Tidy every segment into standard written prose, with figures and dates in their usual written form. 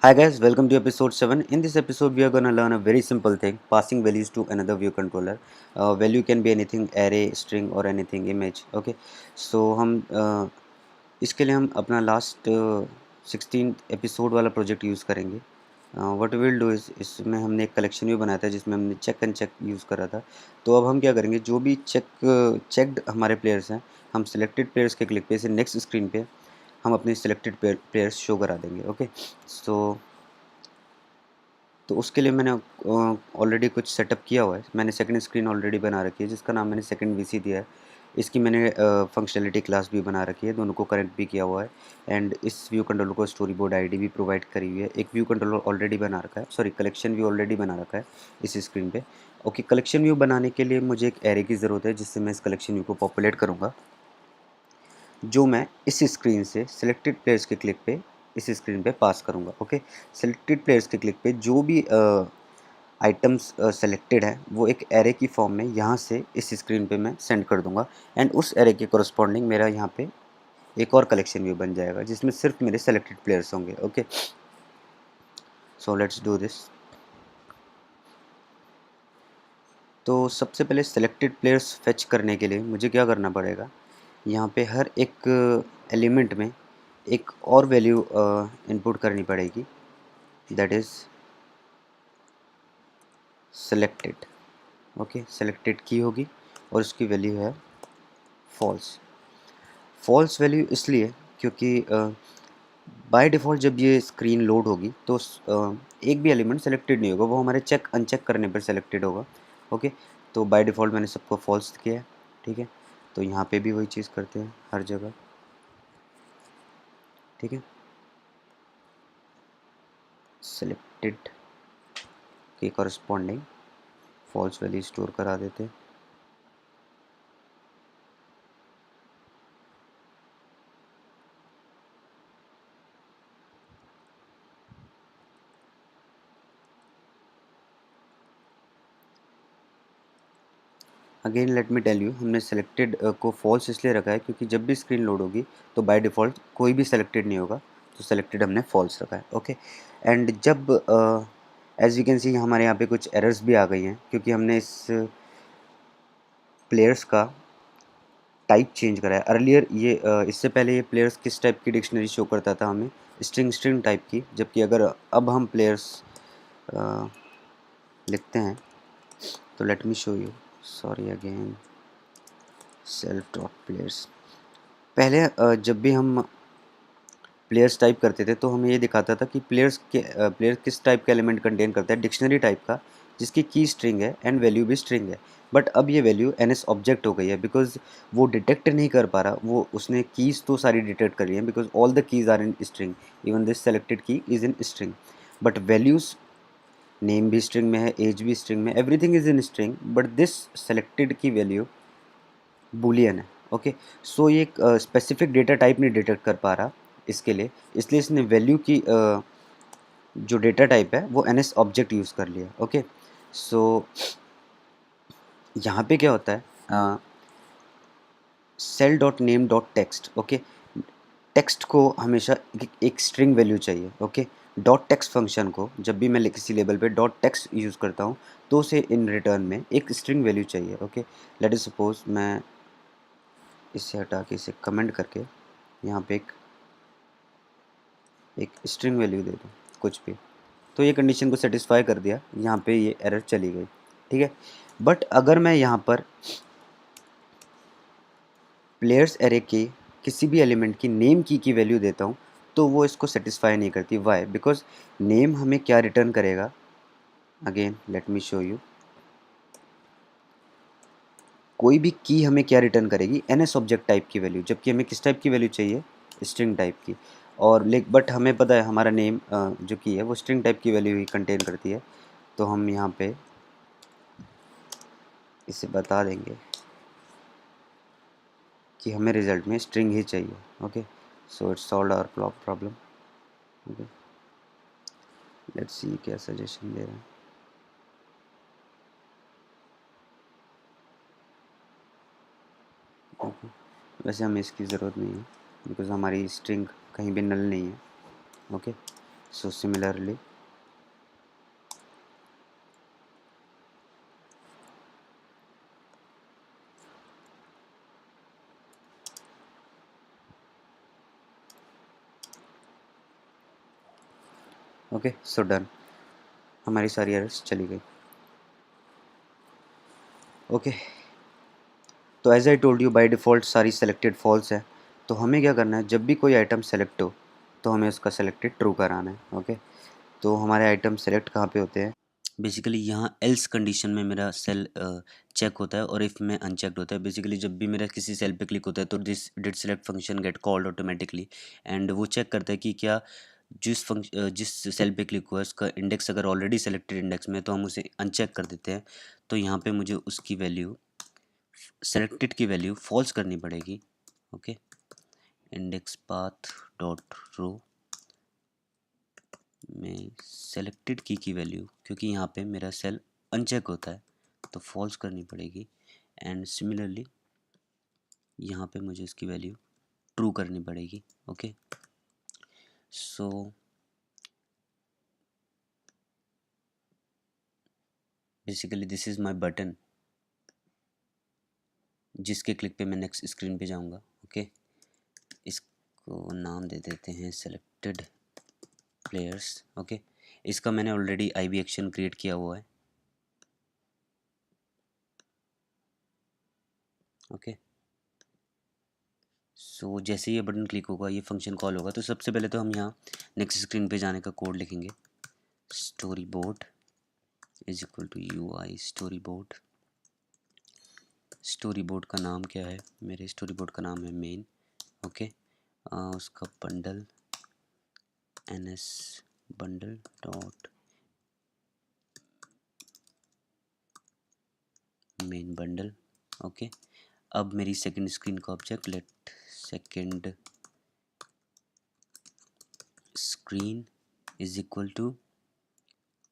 Hi guys, welcome to episode 7. In this episode, we are going to learn a very simple thing, passing values to another view controller. Value can be anything, array, string or anything, image. Okay, so इसके लिए हम अपना last 16 episode वाला project use करेंगे. What will do is इसमें हमने एक collection view बनाया था जिसमें हमने चेक एंड चेक यूज़ करा था. तो अब हम क्या करेंगे, जो भी चेक्ड हमारे प्लेयर्स हैं, हम सिलेक्टेड प्लेयर्स के क्लिक पे से नेक्स्ट स्क्रीन पे हम अपने सिलेक्टेड प्लेयर्स शो करा देंगे. ओके, सो तो उसके लिए मैंने ऑलरेडी कुछ सेटअप किया हुआ है. मैंने सेकंड स्क्रीन ऑलरेडी बना रखी है जिसका नाम मैंने सेकंड वीसी दिया है. इसकी मैंने फंक्शनैलिटी क्लास भी बना रखी है, दोनों को कनेक्ट भी किया हुआ है. एंड इस व्यू कंट्रोलर को स्टोरी बोर्ड आईडी भी प्रोवाइड करी हुई है. एक व्यू कंट्रोलर ऑलरेडी बना रखा है, सॉरी कलेक्शन व्यू ऑलरेडी बना रखा है इस स्क्रीन पे. ओके, कलेक्शन व्यू बनाने के लिए मुझे एक एरे की ज़रूरत है जिससे मैं इस कलेक्शन व्यू को पॉपुलेट करूँगा, जो मैं इस स्क्रीन से सिलेक्टेड प्लेयर्स के क्लिक पे इस स्क्रीन पे पास करूँगा. ओके, सिलेक्टेड प्लेयर्स के क्लिक पे जो भी आइटम्स सेलेक्टेड है वो एक एरे की फॉर्म में यहाँ से इस स्क्रीन पे मैं सेंड कर दूँगा. एंड उस एरे के कोरस्पॉन्डिंग मेरा यहाँ पे एक और कलेक्शन व्यू बन जाएगा जिसमें सिर्फ मेरे सेलेक्टेड प्लेयर्स होंगे. Okay, so let's do this. तो सबसे पहले सेलेक्टेड प्लेयर्स फेच करने के लिए मुझे क्या करना पड़ेगा, यहाँ पे हर एक एलिमेंट में एक और वैल्यू इनपुट करनी पड़ेगी, that is selected. Okay, selected की होगी और उसकी वैल्यू है फॉल्स. फॉल्स वैल्यू इसलिए क्योंकि बाय डिफ़ॉल्ट जब ये स्क्रीन लोड होगी तो एक भी एलिमेंट सेलेक्टेड नहीं होगा, वो हमारे चेक अनचेक करने पर सेलेक्टेड होगा. ओके, तो बाय डिफ़ॉल्ट मैंने सबको फॉल्स किया है. ठीक है, तो यहाँ पे भी वही चीज़ करते हैं हर जगह. ठीक है, सेलेक्टेड के कॉरस्पॉन्डिंग फॉल्स वैल्यू स्टोर करा देते हैं. Again let me tell you, हमने सेलेक्टेड को फॉल्स इसलिए रखा है क्योंकि जब भी स्क्रीन लोड होगी तो बाय डिफ़ॉल्ट कोई भी सेलेक्टेड नहीं होगा, तो सेलेक्टेड हमने फॉल्स रखा है. ओके, एंड जब एज़ यू कैन सी हमारे यहाँ पे कुछ एरर्स भी आ गई हैं क्योंकि हमने इस प्लेयर्स का टाइप चेंज करा है. अर्लियर ये इससे पहले ये प्लेयर्स किस टाइप की डिक्शनरी शो करता था हमें, स्ट्रिंग स्ट्रिंग टाइप की, जबकि अगर अब हम प्लेयर्स लिखते हैं तो let me show you. Sorry again, self dot players. पहले जब भी हम प्लेयर्स टाइप करते थे तो हमें ये दिखाता था कि प्लेयर किस टाइप का एलिमेंट कंटेन करता है, डिक्शनरी टाइप का जिसकी की स्ट्रिंग है एंड वैल्यू भी स्ट्रिंग है. बट अब ये वैल्यू एनएस ऑब्जेक्ट हो गई है बिकॉज वो डिटेक्ट नहीं कर पा रहा, वो उसने कीज़ तो सारी डिटेक्ट कर ली हैं because all the keys are in string, even this selected key is in string. But values, name भी स्ट्रिंग में है, एज भी स्ट्रिंग में, everything is in string, but this selected की वैल्यू बूलियन है. ओके, सो ये एक specific data type नहीं डिटेक्ट कर पा रहा इसके लिए, इसलिए इसने वैल्यू की जो डेटा टाइप है वो एनएस ऑब्जेक्ट यूज़ कर लिया. ओके, सो यहाँ पे क्या होता है, cell dot name dot text. Okay, text को हमेशा एक स्ट्रिंग वैल्यू चाहिए. ओके, डॉट टेक्स्ट फंक्शन को जब भी मैं किसी लेवल पे डॉट टेक्स्ट यूज़ करता हूँ तो उसे इन रिटर्न में एक स्ट्रिंग वैल्यू चाहिए. ओके, लेट इज सपोज मैं इसे हटा के इसे कमेंट करके यहाँ पे एक स्ट्रिंग वैल्यू दे दूँ कुछ भी, तो ये कंडीशन को सेटिस्फाई कर दिया, यहाँ पे ये एरर चली गई. ठीक है, बट अगर मैं यहाँ पर प्लेयर्स एरे के किसी भी एलिमेंट की नेम की वैल्यू देता हूँ तो वो इसको सेटिस्फाई नहीं करती. वाई? बिकॉज नेम हमें क्या रिटर्न करेगा, again let me show you. कोई भी की हमें क्या रिटर्न करेगी, एनएस ऑब्जेक्ट टाइप की वैल्यू, जबकि हमें किस टाइप की वैल्यू चाहिए, स्ट्रिंग टाइप की. और बट हमें पता है हमारा नेम जो की है वो स्ट्रिंग टाइप की वैल्यू ही कंटेन करती है, तो हम यहाँ पे इसे बता देंगे कि हमें रिजल्ट में स्ट्रिंग ही चाहिए. Okay, so it's solve our problem. Okay, let's see क्या सजेशन दे रहे हैं. ओके, वैसे हमें इसकी ज़रूरत नहीं है बिकॉज हमारी स्ट्रिंग कहीं भी नल नहीं है. Okay, So similarly, okay so done, हमारी सारी एरर्स चली गई। ओके, तो as I told you by default सारी सेलेक्टेड फॉल्स है। तो हमें क्या करना है, जब भी कोई आइटम सेलेक्ट हो तो हमें उसका सेलेक्टेड ट्रू कराना है। ओके, तो हमारे आइटम सेलेक्ट कहाँ पे होते हैं, बेसिकली यहाँ एल्स कंडीशन में मेरा सेल चेक होता है और इफ़ में अनचेक्ड होता है। बेसिकली जब भी मेरा किसी सेल पे क्लिक होता है तो this did select function gate called automatically, and वो चेक करता है कि क्या जिस सेल पे क्लिक हुआ है उसका इंडेक्स अगर ऑलरेडी सेलेक्टेड इंडेक्स में है तो हम उसे अनचेक कर देते हैं। तो यहाँ पे मुझे उसकी वैल्यू, सेलेक्टेड की वैल्यू फॉल्स करनी पड़ेगी। Okay, index path dot row में सेलेक्टेड की वैल्यू, क्योंकि यहाँ पे मेरा सेल अनचेक होता है तो फॉल्स करनी पड़ेगी, एंड सिमिलरली यहाँ पे मुझे इसकी वैल्यू ट्रू करनी पड़ेगी। Okay, so basically this is my button जिसके क्लिक पे मैं नेक्स्ट स्क्रीन पे जाऊँगा। ओके, इसको नाम दे देते हैं सेलेक्टेड प्लेयर्स। ओके, इसका मैंने ऑलरेडी आईवी एक्शन क्रिएट किया हुआ है। ओके, सो जैसे ही ये बटन क्लिक होगा, ये फंक्शन कॉल होगा, तो सबसे पहले तो हम यहाँ नेक्स्ट स्क्रीन पे जाने का कोड लिखेंगे। Storyboard is equal to U I storyboard. Storyboard का नाम क्या है, मेरे स्टोरी बोर्ड का नाम है मेन। ओके, उसका bundle N S bundle dot main bundle. Okay, अब मेरी सेकंड स्क्रीन का object let second screen is equal to,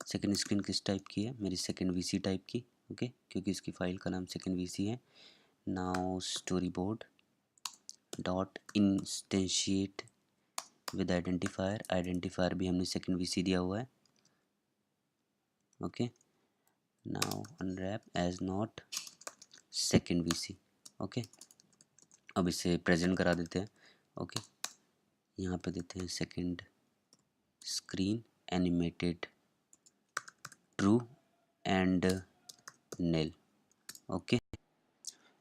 second screen किस टाइप की है, मेरी सेकंड वीसी टाइप की। ओके, क्योंकि इसकी फाइल का नाम सेकंड वीसी है। Now storyboard dot instantiate with identifier, identifier भी हमने सेकंड वीसी दिया हुआ है। Okay, now unwrap as not second VC. Okay, अब इसे प्रेजेंट करा देते हैं। ओके, यहाँ पे देते हैं second screen animated true and nil. Okay,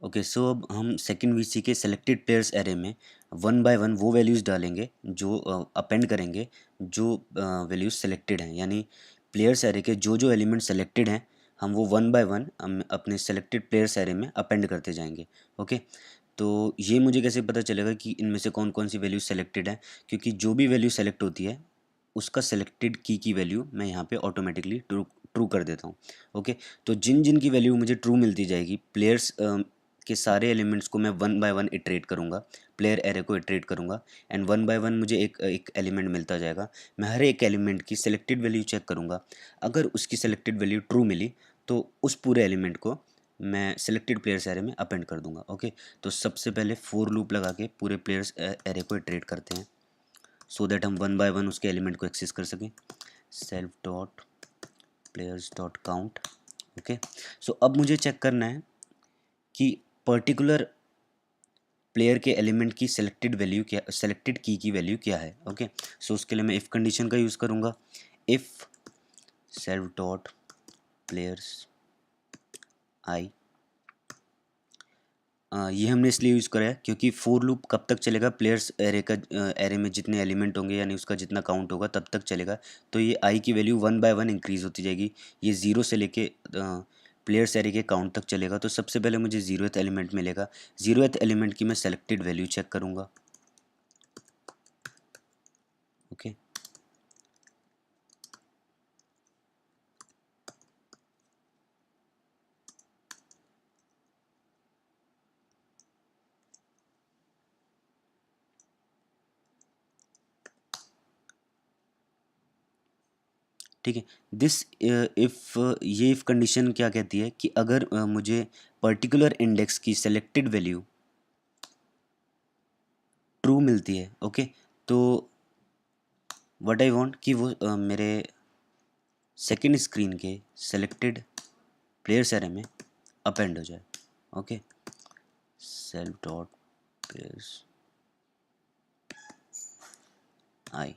okay, so अब हम सेकंड वीसी के सेलेक्टेड प्लेयर्स एरे में वन बाय वन वो वैल्यूज़ डालेंगे जो अपेंड करेंगे जो वैल्यूज़ सेलेक्टेड हैं, यानी प्लेयर्स एरे के जो जो एलिमेंट सेलेक्टेड हैं हम वो वन बाय वन अपने सेलेक्टेड प्लेयर्स एरे में अपेंड करते जाएंगे। ओके, तो ये मुझे कैसे पता चलेगा कि इनमें से कौन कौन सी वैल्यूज सेलेक्टेड है, क्योंकि जो भी वैल्यू सेलेक्ट होती है उसका सेलेक्टेड की वैल्यू मैं यहाँ पे ऑटोमेटिकली ट्रू ट्रू कर देता हूँ। ओके, तो जिन जिन की वैल्यू मुझे ट्रू मिलती जाएगी, प्लेयर्स के सारे एलिमेंट्स को मैं वन बाय वन इटरेट करूँगा, प्लेयर एरे को इटरेट करूँगा, एंड वन बाय वन मुझे एक एक एलिमेंट मिलता जाएगा। मैं हर एक एलिमेंट की सेलेक्टेड वैल्यू चेक करूँगा, अगर उसकी सेलेक्टेड वैल्यू ट्रू मिली तो उस पूरे एलिमेंट को मैं सेलेक्टेड प्लेयर्स एरे में अपेंड कर दूंगा। ओके, तो सबसे पहले फोर लूप लगा के पूरे प्लेयर्स एरे को इटरेट करते हैं सो दैट हम वन बाय वन उसके एलिमेंट को एक्सेस कर सकें। Self dot players dot count. Okay, so अब मुझे चेक करना है कि पर्टिकुलर प्लेयर के एलिमेंट की सेलेक्टेड वैल्यू क्या, सेलेक्टेड की वैल्यू क्या है। ओके, सो उसके लिए मैं इफ़ कंडीशन का यूज़ करूँगा। If self dot players I, ये हमने इसलिए यूज़ करा है क्योंकि फोर लूप कब तक चलेगा, प्लेयर्स एरे का एरे में जितने एलिमेंट होंगे यानी उसका जितना काउंट होगा तब तक चलेगा। तो ये आई की value one by one increase होती जाएगी, ये ज़ीरो से लेके प्लेयर्स एरे के काउंट तक चलेगा। तो सबसे पहले मुझे ज़ीरोथ एलिमेंट मिलेगा, ज़ीरोथ एलिमेंट की मैं सेलेक्टेड वैल्यू चेक करूँगा। ओके, ठीक है। दिस इफ़ ये इफ़ कंडीशन क्या कहती है कि अगर मुझे पर्टिकुलर इंडेक्स की सेलेक्टेड वैल्यू ट्रू मिलती है, ओके, तो व्हाट आई वांट कि वो मेरे सेकंड स्क्रीन के सेलेक्टेड प्लेयर्स एरे में अपेंड हो जाए। ओके, सेल्फ डॉट प्लेयर्स आई